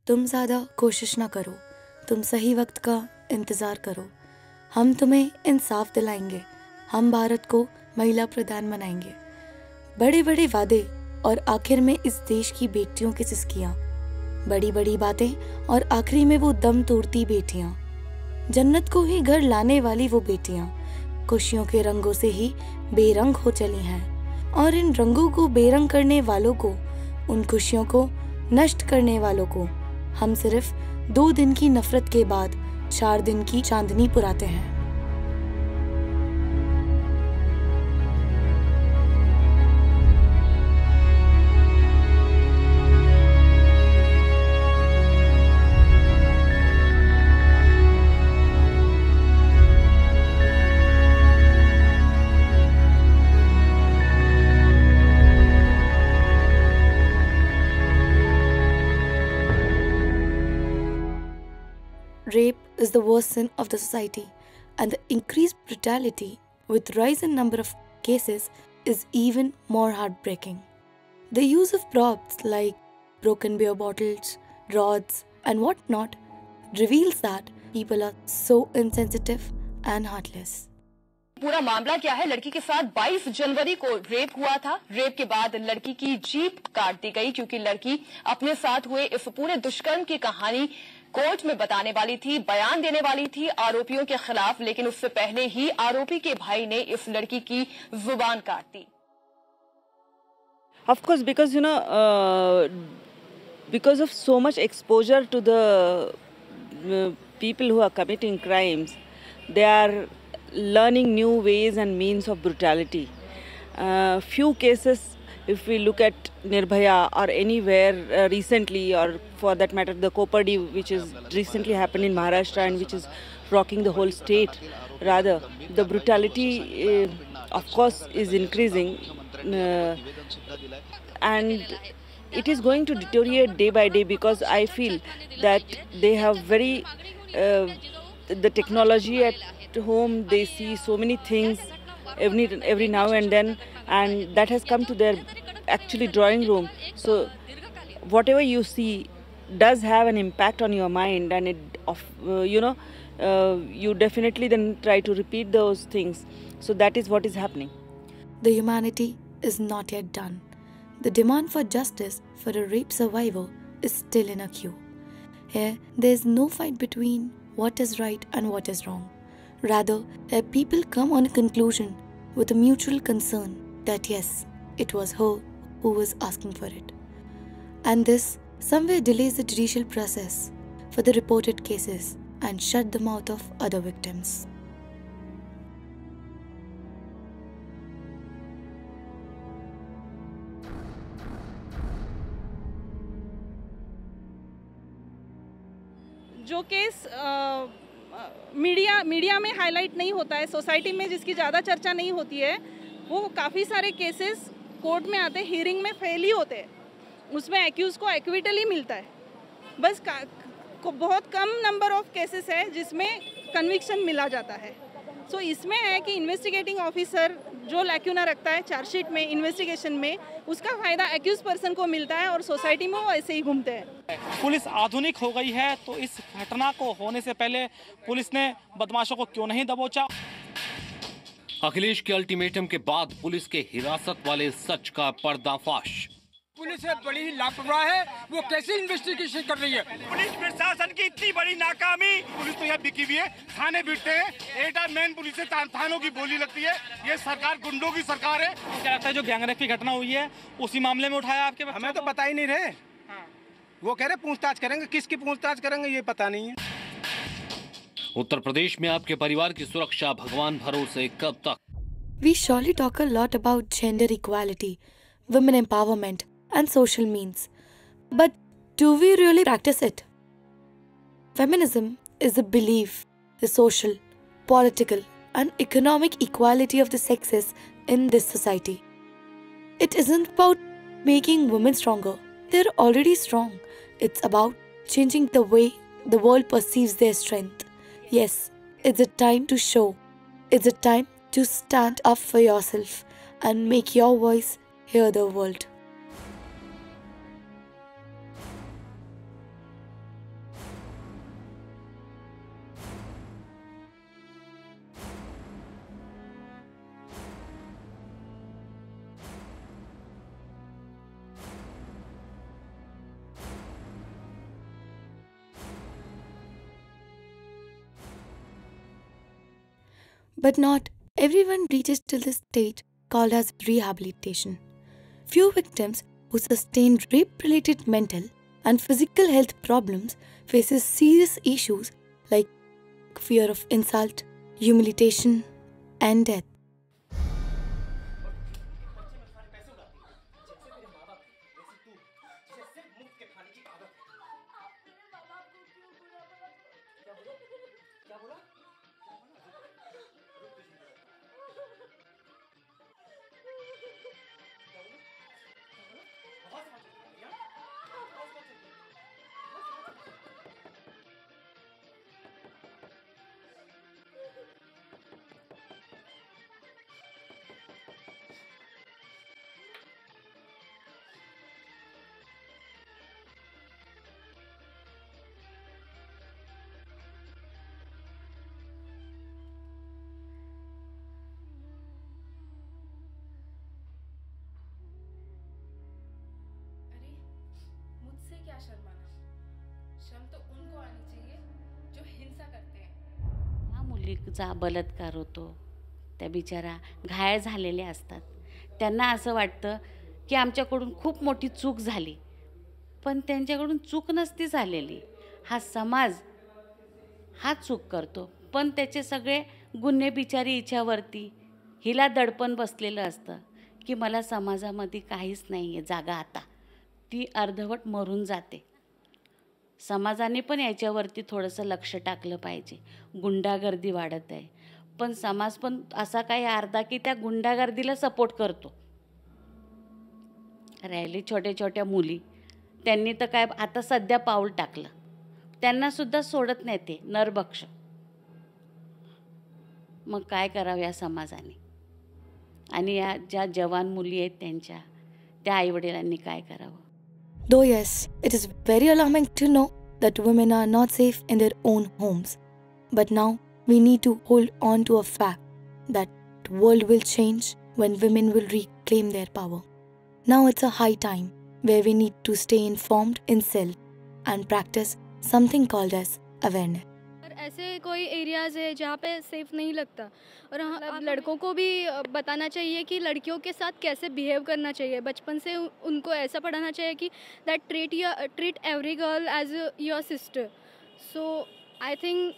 तुम ज़्यादा कोशिश ना करो, तुम सही वक्त का इंतज़ार करो। हम तुम्हें इंसाफ दिलाएंगे, हम भारत को महिला प्रधान बनाएंगे। बड़े बड़े वादे और आखिर में इस देश की बेटियों की सिसकियाँ, बड़ी बड़ी बातें और आखिरी में वो दम तोड़ती बेटियाँ, जन्नत को ही घर लाने वाली वो बेटियाँ, खुशियों के रंगों से ही बेरंग हो चली हैं। और इन रंगों को बेरंग करने वालों को, उन खुशियों को नष्ट करने वालों को हम सिर्फ 2 दिन की नफरत के बाद 4 दिन की चांदनी पुराते हैं। Rape is the worst sin of the society, and the increased brutality with rise in number of cases is even more heartbreaking. The use of props like broken beer bottles, rods, and whatnot reveals that people are so insensitive and heartless. पूरा मामला क्या है? लड़की के साथ 22 जनवरी को rape हुआ था। रेप के बाद लड़की की जीप काट दी गई क्योंकि लड़की अपने साथ हुए इस पूरे दुष्कर्म की कहानी कोर्ट में बताने वाली थी, बयान देने वाली थी आरोपियों के खिलाफ, लेकिन उससे पहले ही आरोपी के भाई ने इस लड़की की जुबान काट दी। Of course, because because of so much exposure to the people who are committing crimes, they are learning new ways and means of brutality. Few cases, if we look at Nirbhaya or anywhere recently, or for that matter the Kopadi, which is recently happened in Maharashtra and which is rocking the whole state, rather the brutality of course is increasing, and it is going to deteriorate day by day, because I feel that they have very the technology at home, they see so many things every now and then, and that has come to their actually drawing room. So whatever you see does have an impact on your mind, and you definitely then try to repeat those things. So that is what is happening. The humanity is not yet done. The demand for justice for a rape survivor is still in a queue. Here, there is no fight between what is right and what is wrong. Rather, here people come on a conclusion with a mutual concern that yes, it was her who was asking for it. And this somewhere delays the judicial process for the reported cases and shut the mouth of other victims. जो case media में highlight नहीं होता है, society में जिसकी ज़्यादा चर्चा नहीं होती है, वो काफ़ी सारे केसेस कोर्ट में आते हैं, हियरिंग में फेल ही होते हैं, उसमें एक्यूज़ को एक्विटल ही मिलता है। बस बहुत कम नंबर ऑफ केसेस है जिसमें कन्विक्शन मिला जाता है। सो इसमें है कि इन्वेस्टिगेटिंग ऑफिसर जो लैक्यूना रखता है चार्जशीट में, इन्वेस्टिगेशन में, उसका फ़ायदा एक्यूज पर्सन को मिलता है और सोसाइटी में वो ऐसे ही घूमते हैं। पुलिस आधुनिक हो गई है, तो इस घटना को होने से पहले पुलिस ने बदमाशों को क्यों नहीं दबोचा? अखिलेश के अल्टीमेटम के बाद पुलिस के हिरासत वाले सच का पर्दाफाश। पुलिस बड़ी ही लापरवाह है, वो कैसे इन्वेस्टिगेशन कर रही है? पुलिस प्रशासन की इतनी बड़ी नाकामी। पुलिस तो यहाँ बिकी हुई है, थाने बिकते हैं, एटा मेन पुलिस से थानों की बोली लगती है। ये सरकार गुंडों की सरकार है। क्या लगता है जो गैंगरेप की घटना हुई है उसी मामले में उठाया आपके? हमें तो पता ही नहीं रहे। वो कह रहे पूछताछ करेंगे, किसकी पूछताछ करेंगे ये पता नहीं है। उत्तर प्रदेश में आपके परिवार की सुरक्षा भगवान भरोसे कब तक? We surely talk a lot about gender equality, women empowerment, and social means. But do we really practice it? Feminism is the belief, the social, political, and economic equality of the sexes in this society. It isn't about making women stronger. They're already strong. It's about changing the way the world perceives their strength. Yes, it's a time to show. It's a time to stand up for yourself and make your voice hear the world. But not everyone reaches to this stage called as rehabilitation. Few victims who sustain rape-related mental and physical health problems faces serious issues like fear of insult, humiliation, and death. क्या शर्माना? शर्म तो उनको आनी चाहिए जो हिंसा करते हैं. या मुलीचा बलात्कार होतो, त्या बिचारा घायल झालेल्या असतात. त्यांना असं वाटतं की आमच्याकडून खूप मोठी चूक झाली, पण त्यांच्याकडून चूक नसती झालेली. हा समाज हा चूक करतो, पण त्याचे सगळे गुन्हे बिचारी हिच्यावरती. हिला दडपण बसलेलं असतं की मला समाजामध्ये काहीच नाही आहे जागा. आता ती अर्धवट मरून जाते. समाजाने पण याच्यावरती थोडंसं लक्ष टाकलं पाहिजे. गुंडागर्दी वाढत आहे, पण समाज पण असा काही अर्धा की त्या गुंडागर्दीला सपोर्ट करतो. राहिले छोट्या छोट्या मुली, त्यांनी तर काय आता सध्या पाऊल टाकलं, त्यांना सुद्धा सोडत नाही ते नरभक्ष. मग काय करावं या समाजाने? आणि या ज्या जवान मुली आहेत त्यांच्या त्या आईवडिलांनी काय करावं? Though yes, it is very alarming to know that women are not safe in their own homes. But now we need to hold on to a fact that the world will change when women will reclaim their power. Now it's a high time where we need to stay informed in self and practice something called as awareness. ऐसे कोई areas है जहाँ पे safe नहीं लगता, और अब लड़कों को भी बताना चाहिए कि लड़कियों के साथ कैसे बिहेव करना चाहिए. बचपन से उनको ऐसा पढ़ाना चाहिए कि that treat every girl as your sister. So I think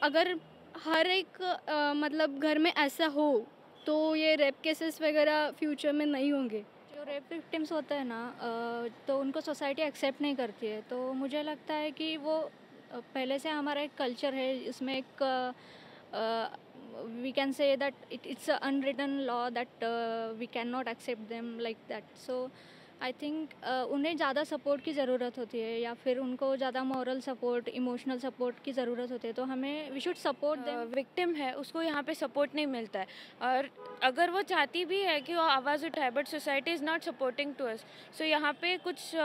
अगर हर एक मतलब घर में ऐसा हो तो ये रेप केसेस वगैरह फ्यूचर में नहीं होंगे. जो रेप विक्टिम्स होते हैं ना, तो उनको सोसाइटी एक्सेप्ट नहीं करती है. तो मुझे लगता है कि वो पहले से हमारा एक कल्चर है, इसमें एक we can say that it's a unwritten law that we can not accept them like that. So I think उन्हें ज़्यादा सपोर्ट की ज़रूरत होती है, या फिर उनको ज़्यादा मॉरल सपोर्ट, इमोशनल सपोर्ट की ज़रूरत होती है. तो हमें we should support them. Victim है उसको यहाँ पे सपोर्ट नहीं मिलता है, और अगर वो चाहती भी है कि वो आवाज़ उठाए, but society is not supporting to us. So यहाँ पे कुछ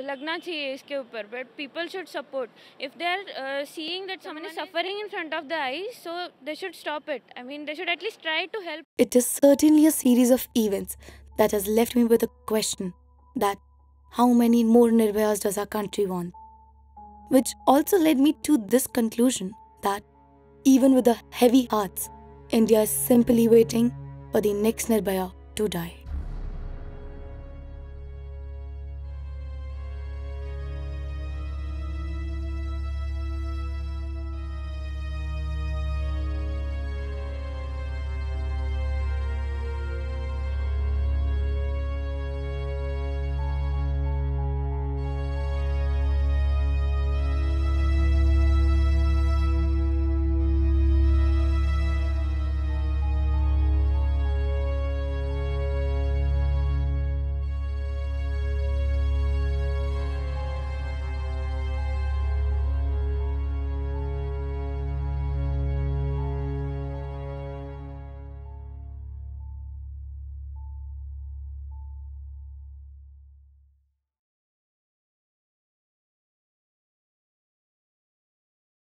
लगना चाहिए इसके ऊपर. But people should support. If they are seeing that someone is suffering in front of the eyes, so they should stop it. I mean they should at least try to help. It is certainly a series of events that has left me with a question that how many more Nirbhayas does our country want? Which also led me to this conclusion that even with the heavy hearts, India is simply waiting for the next Nirbhaya to die.